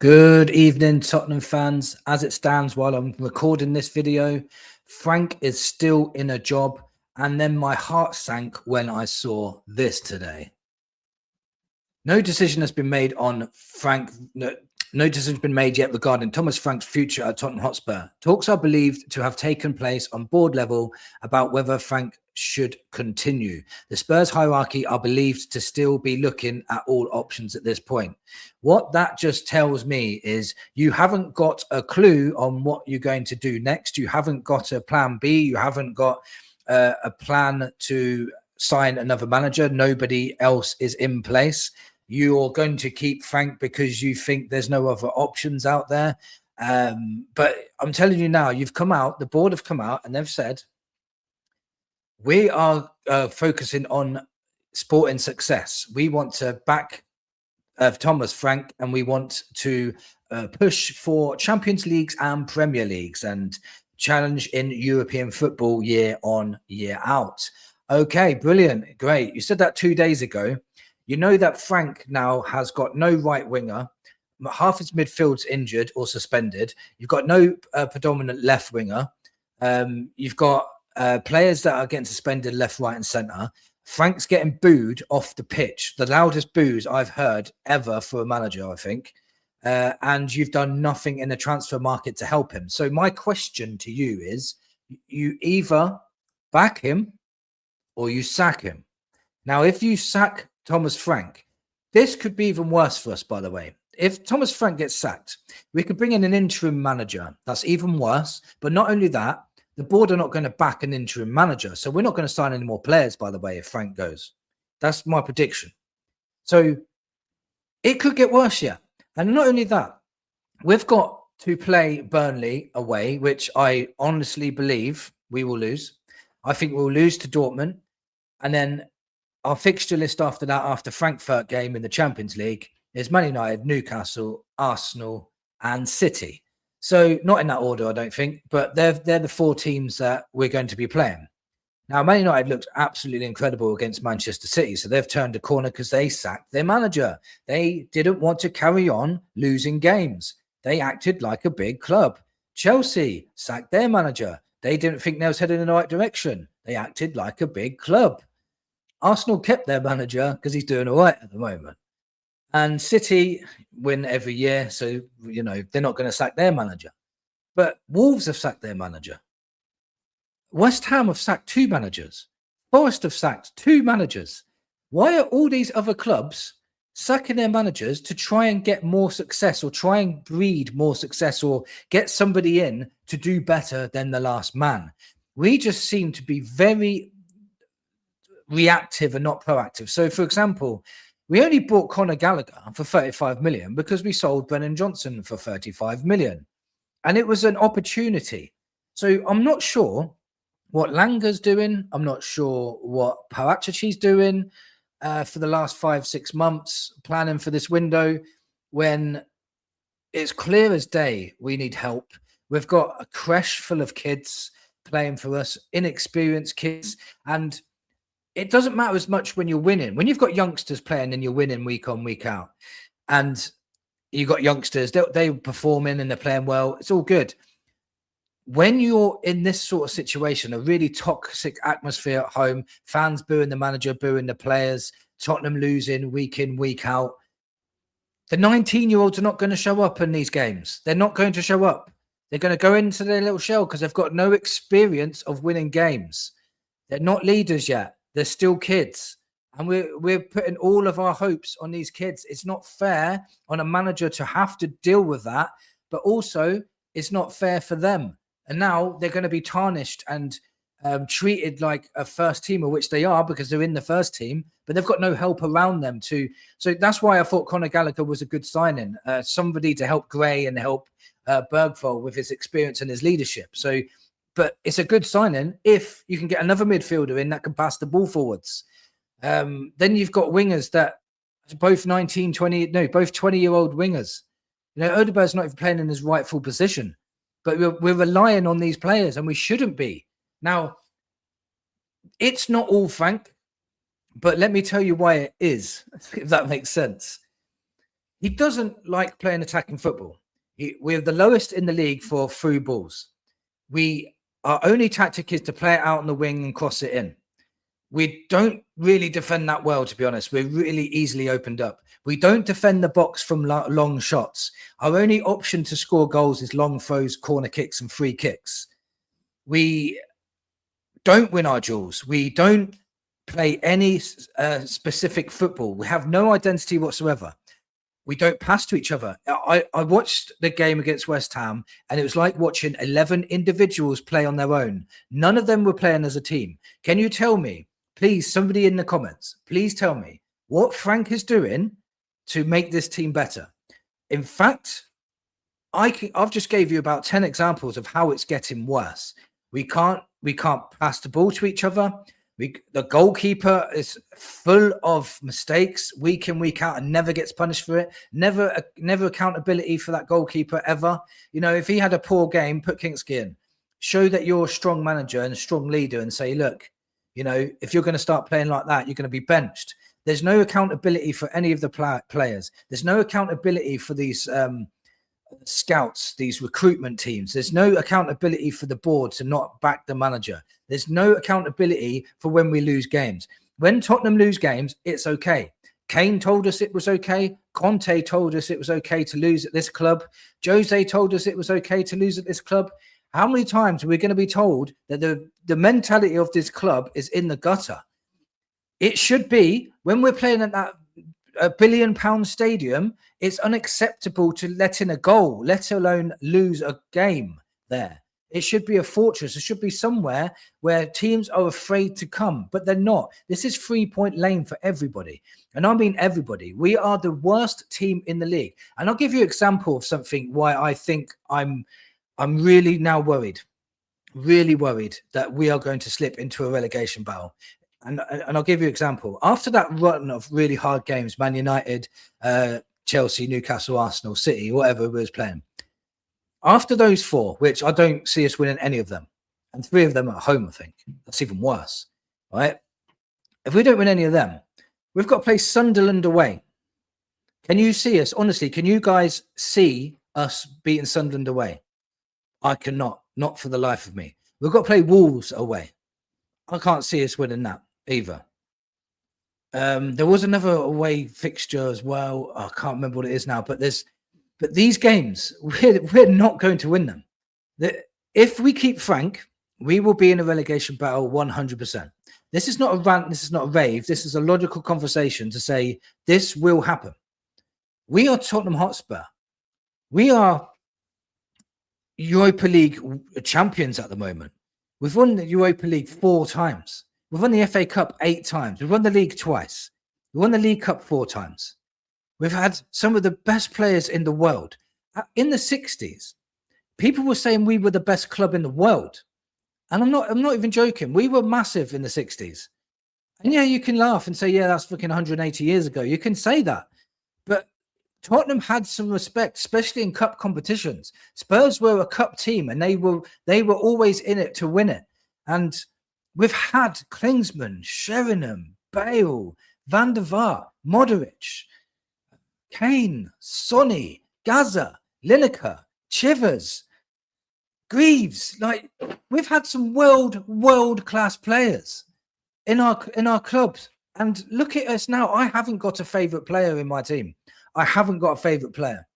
Good evening, Tottenham fans. As it stands while I'm recording this video, Frank is still in a job, and then my heart sank when I saw this today. No decision has been made on Frank. No decision has been made yet regarding Thomas Frank's future at Tottenham Hotspur. Talks are believed to have taken place on board level about whether Frank should continue. The Spurs hierarchy are believed to still be looking at all options at this point. What that just tells me is you haven't got a clue on what you're going to do next. You haven't got a plan B. You haven't got a plan to sign another manager. Nobody else is in place. You're going to keep Frank because you think there's no other options out there. But I'm telling you now, you've come out, the board have come out and they've said, we are focusing on sporting success. We want to back Thomas Frank, and we want to push for Champions Leagues and Premier Leagues and challenge in European football year on, year out. Okay, brilliant. Great. You said that 2 days ago. You know that Frank now has got no right winger. Half his midfield's injured or suspended. You've got no predominant left winger. You've got players that are getting suspended left, right, and centre. Frank's getting booed off the pitch, the loudest boos I've heard ever for a manager, I think. And you've done nothing in the transfer market to help him. So my question to you is, you either back him or you sack him. Now, if you sack Thomas Frank, this could be even worse for us, by the way. If Thomas Frank gets sacked, we could bring in an interim manager. That's even worse. But not only that, the board are not going to back an interim manager. So we're not going to sign any more players, by the way, if Frank goes. That's my prediction. So it could get worse, yeah. And not only that, we've got to play Burnley away, which I honestly believe we will lose. I think we'll lose to Dortmund. And then our fixture list after that, after Frankfurt game in the Champions League, is Man United, Newcastle, Arsenal, and City. So not in that order, I don't think, but they're the four teams that we're going to be playing. Now, Man United looked absolutely incredible against Manchester City. So they've turned a corner because they sacked their manager. They didn't want to carry on losing games. They acted like a big club. Chelsea sacked their manager. They didn't think they was heading in the right direction. They acted like a big club. Arsenal kept their manager because he's doing all right at the moment. And City win every year. So, you know, they're not going to sack their manager. But Wolves have sacked their manager. West Ham have sacked 2 managers. Forest have sacked 2 managers. Why are all these other clubs sacking their managers to try and get more success or try and breed more success or get somebody in to do better than the last man? We just seem to be very reactive and not proactive. So, for example, we only bought Conor Gallagher for 35 million because we sold Brennan Johnson for 35 million. And it was an opportunity. So I'm not sure what Langer's doing. I'm not sure what Paratici's doing for the last 5-6 months, planning for this window, when it's clear as day we need help. We've got a creche full of kids playing for us, inexperienced kids, and it doesn't matter as much when you're winning. When you've got youngsters playing and you're winning week on, week out, and you've got youngsters, they're performing and they're playing well, it's all good. When you're in this sort of situation, a really toxic atmosphere at home, fans booing the manager, booing the players, Tottenham losing week in, week out, the 19-year-olds are not going to show up in these games. They're not going to show up. They're going to go into their little shell because they've got no experience of winning games. They're not leaders yet. They're still kids. And we're putting all of our hopes on these kids. It's not fair on a manager to have to deal with that, but also it's not fair for them. And now they're going to be tarnished and treated like a first teamer, which they are because they're in the first team, but they've got no help around them to. So that's why I thought Conor Gallagher was a good signing, somebody to help Gray and help Bergvall with his experience and his leadership. So, but it's a good signing if you can get another midfielder in that can pass the ball forwards. Then you've got wingers that both 20-year-old wingers. You know, Odegaard's not even playing in his rightful position, but we're relying on these players and we shouldn't be. Now, it's not all Frank, but let me tell you why it is, if that makes sense. He doesn't like playing attacking football. We're the lowest in the league for through balls. Our only tactic is to play it out on the wing and cross it in. We don't really defend that well, to be honest. We're really easily opened up. We don't defend the box from long shots. Our only option to score goals is long throws, corner kicks, and free kicks. We don't win our duels. We don't play any specific football. We have no identity whatsoever. We don't pass to each other. I watched the game against West Ham, and it was like watching 11 individuals play on their own. None of them were playing as a team. Can you tell me, please, somebody in the comments, please tell me what Frank is doing to make this team better? In fact, I've just gave you about 10 examples of how it's getting worse. We can't pass the ball to each other. The goalkeeper is full of mistakes week in, week out, and never gets punished for it. Never accountability for that goalkeeper ever. You know, if he had a poor game, put Kingsky in. Show that you're a strong manager and a strong leader, and say, look, you know, if you're going to start playing like that, you're going to be benched. There's no accountability for any of the players. There's no accountability for these scouts, these recruitment teams. There's no accountability for the board to not back the manager. There's no accountability for when we lose games. When Tottenham lose games, it's okay. Kane told us it was okay. Conte told us it was okay to lose at this club. Jose told us it was okay to lose at this club. How many times are we going to be told that the mentality of this club is in the gutter? It should be, when we're playing at that £1 billion stadium, it's unacceptable to let in a goal, let alone lose a game there. It should be a fortress. It should be somewhere where teams are afraid to come, but they're not. This is 3-point lane for everybody. And I mean everybody. We are the worst team in the league. And I'll give you an example of something why I think I'm really now worried, really worried that we are going to slip into a relegation battle. And I'll give you an example. After that run of really hard games, Man United, Chelsea, Newcastle, Arsenal, City, whatever we was playing, after those 4, which I don't see us winning any of them, and 3 of them at home, I think. That's even worse, right? If we don't win any of them, we've got to play Sunderland away. Can you see us? Honestly, can you guys see us beating Sunderland away? I cannot, not for the life of me. We've got to play Wolves away. I can't see us winning that either. There was another away fixture as well. I can't remember what it is now, but these games, we're not going to win them. If we keep Frank, we will be in a relegation battle 100%. This is not a rant. This is not a rave. This is a logical conversation to say this will happen. We are Tottenham Hotspur. We are Europa League champions at the moment. We've won the Europa League 4 times. We've won the FA Cup 8 times. We've won the league twice. We won the League Cup 4 times. We've had some of the best players in the world. In the 60s, people were saying we were the best club in the world. And I'm not even joking. We were massive in the 60s. And yeah, you can laugh and say, yeah, that's fucking 180 years ago. You can say that. But Tottenham had some respect, especially in cup competitions. Spurs were a cup team, and they were always in it to win it. And we've had Klinsmann, Sheringham, Bale, Van der Vaart, Modric, Kane, Sonny, Gaza, Lineker, Chivers, Greaves. Like, we've had some world class players in our clubs. And look at us now. I haven't got a favourite player in my team. I haven't got a favourite player.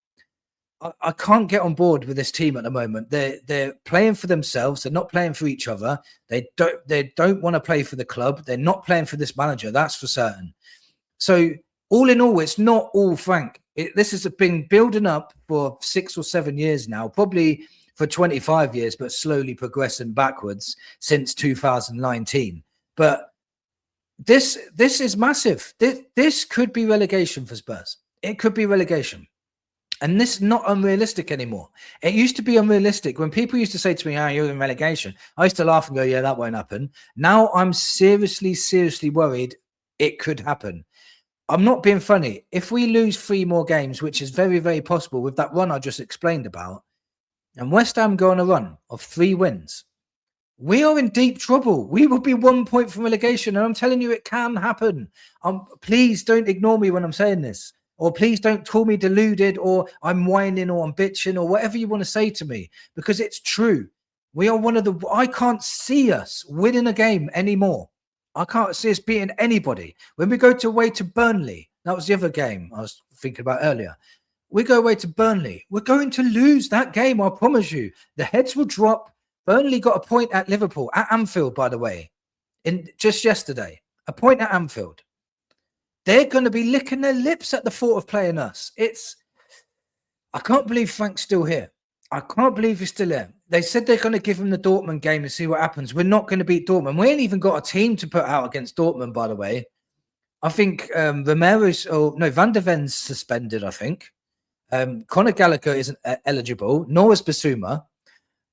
I can't get on board with this team at the moment. They're playing for themselves. They're not playing for each other. They don't want to play for the club. They're not playing for this manager. That's for certain. So all in all, it's not all Frank. This has been building up for 6 or 7 years now, probably for 25 years, but slowly progressing backwards since 2019. But this is massive. This could be relegation for Spurs. It could be relegation. And this is not unrealistic anymore. It used to be unrealistic. When people used to say to me, oh, you're in relegation, I used to laugh and go, yeah, that won't happen. Now I'm seriously worried it could happen. I'm not being funny. If we lose 3 more games, which is very, very possible with that run I just explained about, and West Ham go on a run of 3 wins, we are in deep trouble. We will be 1 point from relegation. And I'm telling you, it can happen. Please don't ignore me when I'm saying this. or please don't call me deluded, or I'm whining, or I'm bitching, or whatever you want to say to me, because it's true. We are one of the, I can't see us winning a game anymore. I can't see us beating anybody. When we go away to Burnley, that was the other game I was thinking about earlier. We go away to Burnley. We're going to lose that game, I promise you. The heads will drop. Burnley got a point at Liverpool, at Anfield, by the way, in just yesterday. A point at Anfield. They're going to be licking their lips at the thought of playing us. I can't believe Frank's still here. I can't believe he's still here. They said they're going to give him the Dortmund game and see what happens. We're not going to beat Dortmund. We ain't even got a team to put out against Dortmund, by the way. I think Van der Ven's suspended, I think. Conor Gallagher isn't eligible, nor is Basuma.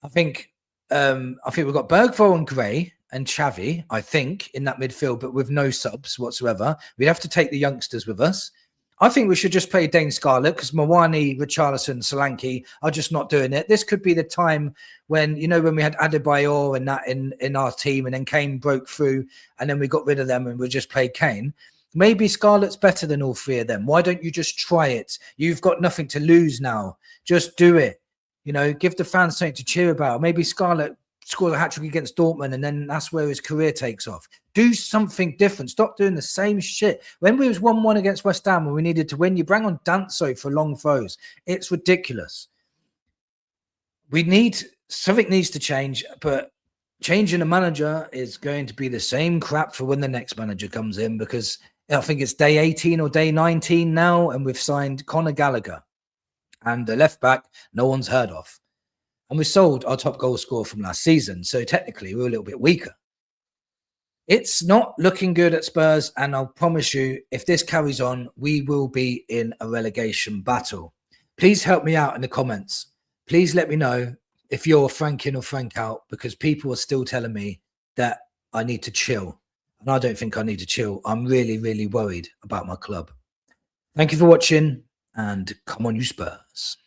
I think we've got Bergvall and Gray and Xavi, I think, in that midfield, but with no subs whatsoever. We'd have to take the youngsters with us. I think we should just play Dane Scarlett, because Mawani, Richarlison, Solanke are just not doing it. This could be the time when, when we had Adebayor and that in our team, and then Kane broke through, and then we got rid of them and we just played Kane. Maybe Scarlett's better than all three of them. Why don't you just try it? You've got nothing to lose now. Just do it. Give the fans something to cheer about. Maybe Scarlett scores a hat-trick against Dortmund, and then that's where his career takes off. Do something different. Stop doing the same shit. When we was 1-1 against West Ham when we needed to win, you bring on Danso for long throws. It's ridiculous. Something needs to change, but changing a manager is going to be the same crap for when the next manager comes in, because I think it's day 18 or day 19 now, and we've signed Conor Gallagher and the left back no one's heard of. And we sold our top goal scorer from last season. So technically, we're a little bit weaker. It's not looking good at Spurs. And I'll promise you, if this carries on, we will be in a relegation battle. Please help me out in the comments. Please let me know if you're Frank in or Frank out, because people are still telling me that I need to chill. And I don't think I need to chill. I'm really, really worried about my club. Thank you for watching, and come on, you Spurs.